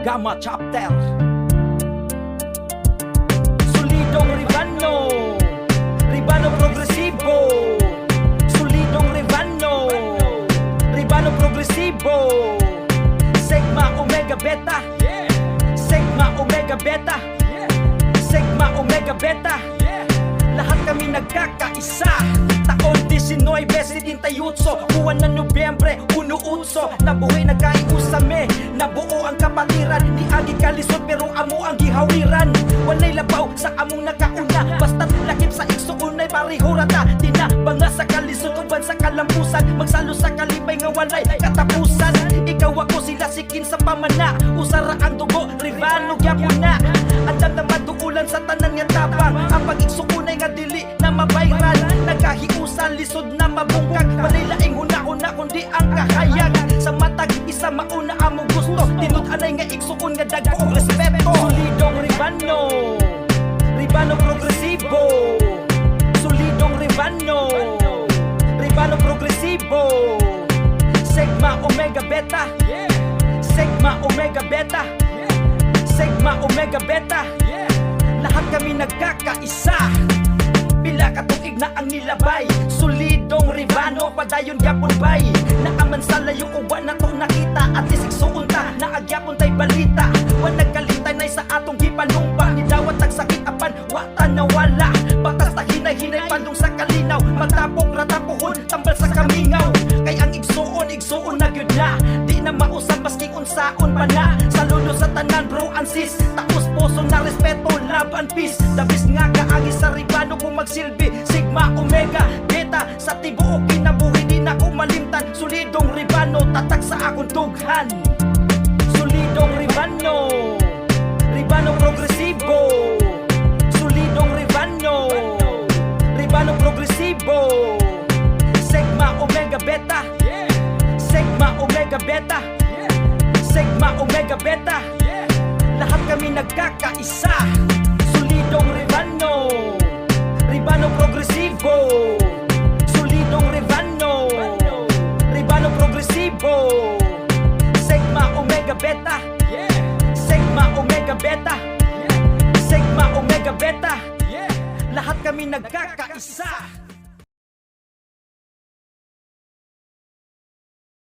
Gamma Chapter. Solidong Ribano, Ribano Progresibo. Solidong Ribano, Ribano Progresibo. Sigma Omega Beta, Sigma Omega Beta, Sigma Omega Beta. Lahat kami nagkakaisa. Taon 1978, buwan ng Nobyembre, 1-8. Nabuhay nagkaiusame, nabuo ang kapatiran. Di agi kalisod pero amo ang gihawiran. Walay labaw sa among nakauna, basta't lakip sa igsuunay parihurata. Di na banga sa kalisod uban sa kalampusan, magsalo sa kalipay nga walay katapusan. Ikaw ako sila sikin sa pamana, usara ang dugo, Ribano gyapon na. Andam na maduulan sa tanan nga tabang, ang pag-igsuunay nga dili na mabayran. Nagkahiusan lisod na mabungkag, walay laing huna-huna kundi ang kahayag. Sa matag isa mauna amo gusto, tinud-anay nga igsuon nga dagko og respeto. Solidong Ribano, Ribano Progresibo. Solidong Ribano, Ribano Progresibo. Sigma Omega Beta, Sigma Omega Beta, Sigma Omega Beta. Lahat kami nagkakaisa, pila katuig na ang nilabay. Solidong Ribano, padayon gyapon bay. Naaman sa layo uwan na to nakita, at least igsuon ta, naagyapon tay balita. Wan nagkalitay nay sa atong gipanumpa, ni dawat nagsakit apan wata nawala. Batas ta hinay-hinay pandong sa kalinaw, magtapok ratapuhon tambal sa kamingaw. Kay ang igsuon na gyud na, di na mausap maski unsaon pa na. Saludo sa tanan bro and sis, tapos puso na respeto, love and peace. Dabis nga kaagi sa Ribano kung magsilbi, Sigma Omega Beta. Sa tibuok kinabuhi di na umalimtan, solidong Ribano tatak sa akong tughan. Solidong Ribano, Ribano Progresibo. Solidong Ribano, Ribano Progresibo. Sigma Omega Beta, Sigma Omega Beta, Sigma Omega Beta. Lahat kami nagkakaisa. Solidong Ribano, Ribano Progresibo. Solidong Ribano, Ribano Progresibo. Sigma Omega Beta, Sigma Omega Beta, Sigma Omega Beta. Lahat kami nagkakaisa.